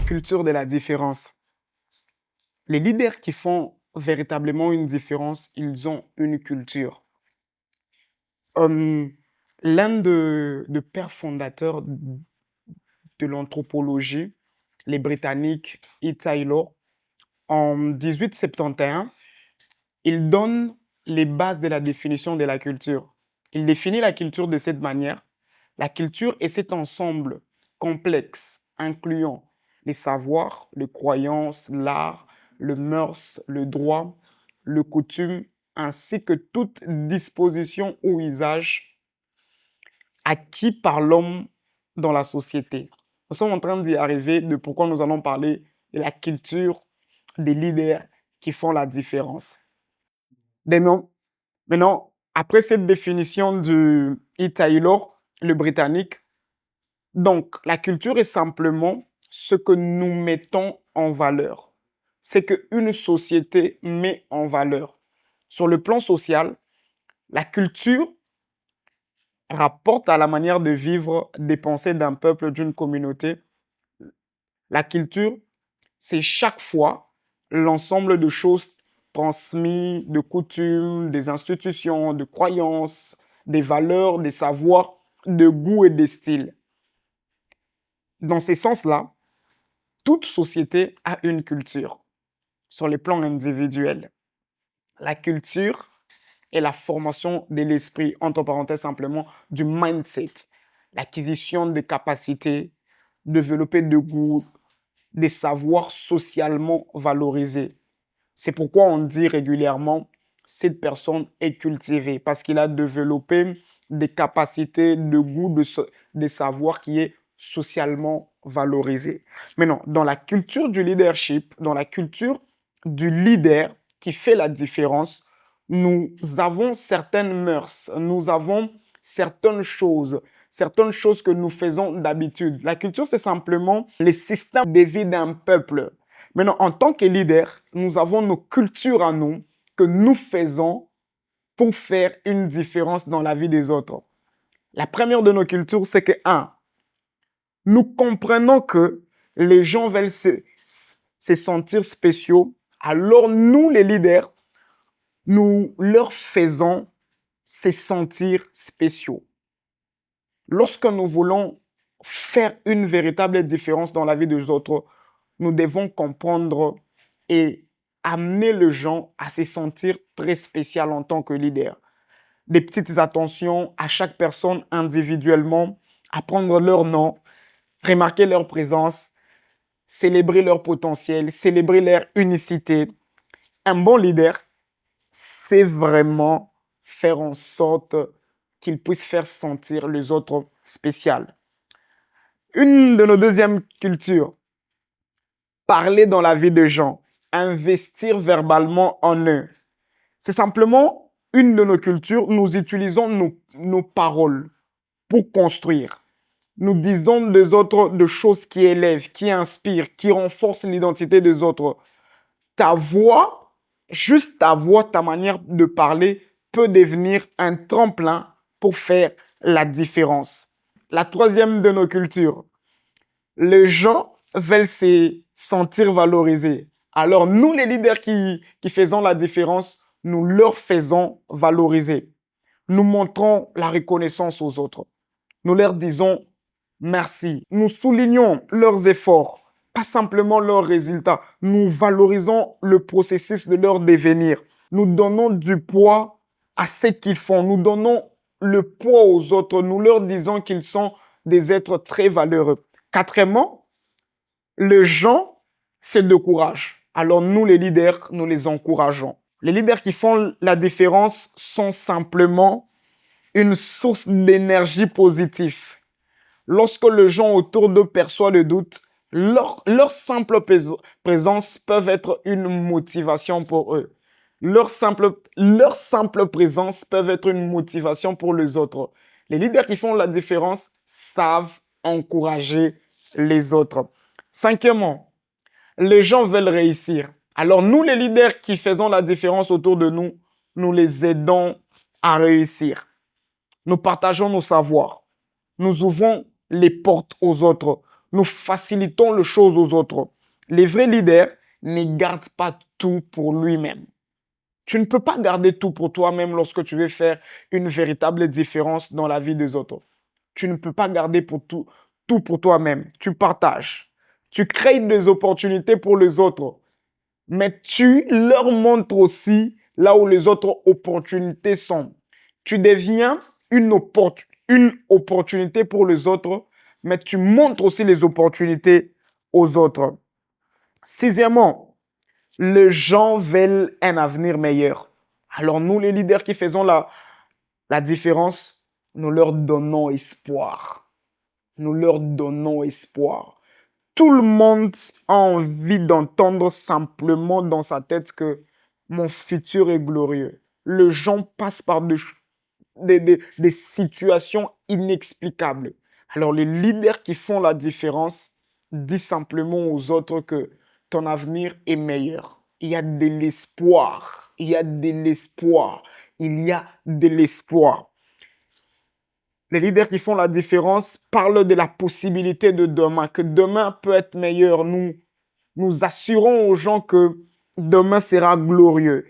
culture de la différence. Les leaders qui font véritablement une différence, ils ont une culture. Hum, L'un des pères fondateurs de l'anthropologie, les Britanniques, E. Taylor, en 1871, il donne les bases de la définition de la culture. Il définit la culture de cette manière. La culture est cet ensemble complexe, incluant les savoirs, les croyances, l'art, le mœurs, le droit, le coutume, ainsi que toute disposition ou usage acquis par l'homme dans la société. Nous sommes en train d'y arriver de pourquoi nous allons parler de la culture des leaders qui font la différence. Maintenant, après cette définition de E. Taylor, le Britannique, donc la culture est simplement ce que nous mettons en valeur. C'est qu'une société met en valeur. Sur le plan social, la culture rapporte à la manière de vivre, des pensées d'un peuple, d'une communauté. La culture, c'est chaque fois l'ensemble de choses transmises, de coutumes, des institutions, de croyances, des valeurs, des savoirs, de goûts et des styles. Dans ces sens-là, toute société a une culture sur les plans individuels. La culture est la formation de l'esprit, entre parenthèses simplement, du mindset, l'acquisition de capacités, développer de goûts, des savoirs socialement valorisés. C'est pourquoi on dit régulièrement cette personne est cultivée parce qu'il a développé des capacités de goût, des savoirs qui est socialement valorisé. Maintenant, dans la culture du leadership, dans la culture du leader qui fait la différence, nous avons certaines mœurs, nous avons certaines choses que nous faisons d'habitude. La culture, c'est simplement les systèmes de vie d'un peuple. Maintenant, en tant que leader, nous avons nos cultures à nous que nous faisons pour faire une différence dans la vie des autres. La première de nos cultures, c'est que, nous comprenons que les gens veulent se sentir spéciaux. Alors, nous, les leaders, nous leur faisons se sentir spéciaux. Lorsque nous voulons faire une véritable différence dans la vie des autres, nous devons comprendre et amener les gens à se sentir très spécial en tant que leader. Des petites attentions à chaque personne individuellement, apprendre leur nom, remarquer leur présence, célébrer leur potentiel, célébrer leur unicité. Un bon leader, c'est vraiment faire en sorte qu'il puisse faire sentir les autres spécial. Une de nos deuxièmes cultures, parler dans la vie des gens, investir verbalement en eux. C'est simplement une de nos cultures, nous utilisons nos paroles pour construire. Nous disons des autres des choses qui élèvent, qui inspirent, qui renforcent l'identité des autres. Ta voix, juste ta voix, ta manière de parler peut devenir un tremplin pour faire la différence. La troisième de nos cultures, les gens veulent se sentir valorisés. Alors nous, les leaders qui faisons la différence, nous leur faisons valoriser. Nous montrons la reconnaissance aux autres. Nous leur disons merci. Nous soulignons leurs efforts, pas simplement leurs résultats. Nous valorisons le processus de leur devenir. Nous donnons du poids à ce qu'ils font. Nous donnons le poids aux autres. Nous leur disons qu'ils sont des êtres très valeureux. Quatrièmement, les gens se découragent. Alors nous, les leaders, nous les encourageons. Les leaders qui font la différence sont simplement une source d'énergie positive. Lorsque les gens autour d'eux perçoivent le doute, leur simple présence peut être une motivation pour eux. Leur simple présence peut être une motivation pour les autres. Les leaders qui font la différence savent encourager les autres. Cinquièmement, les gens veulent réussir. Alors nous, les leaders qui faisons la différence autour de nous, nous les aidons à réussir. Nous partageons nos savoirs. Nous ouvrons les portes aux autres. Nous facilitons les choses aux autres. Les vrais leaders ne gardent pas tout pour lui-même. Tu ne peux pas garder tout pour toi-même lorsque tu veux faire une véritable différence dans la vie des autres. Tu ne peux pas garder tout pour toi-même. Tu partages. Tu crées des opportunités pour les autres. Mais tu leur montres aussi là où les autres opportunités sont. Tu deviens une opportunité pour les autres, mais tu montres aussi les opportunités aux autres. Sixièmement, les gens veulent un avenir meilleur. Alors nous, les leaders qui faisons la différence, nous leur donnons espoir. Nous leur donnons espoir. Tout le monde a envie d'entendre simplement dans sa tête que mon futur est glorieux. Les gens passent par des situations inexplicables. Alors les leaders qui font la différence disent simplement aux autres que ton avenir est meilleur. Il y a de l'espoir. Il y a de l'espoir. Il y a de l'espoir. Les leaders qui font la différence parlent de la possibilité de demain, que demain peut être meilleur. Nous assurons aux gens que demain sera glorieux.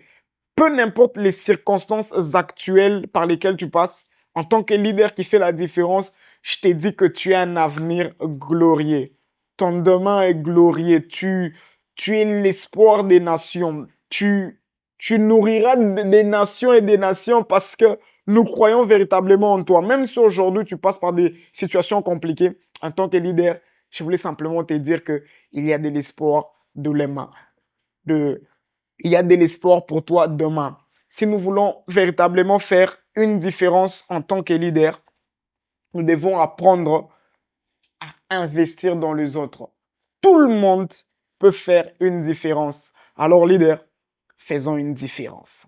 Peu n'importe les circonstances actuelles par lesquelles tu passes, en tant que leader qui fait la différence, je t'ai dit que tu as un avenir glorieux. Ton demain est glorieux. Tu es l'espoir des nations. Tu nourriras des nations et des nations parce que nous croyons véritablement en toi. Même si aujourd'hui tu passes par des situations compliquées, en tant que leader, je voulais simplement te dire qu'il y a de l'espoir de l'humain. Il y a de l'espoir pour toi demain. Si nous voulons véritablement faire une différence en tant que leader, nous devons apprendre à investir dans les autres. Tout le monde peut faire une différence. Alors leader, faisons une différence.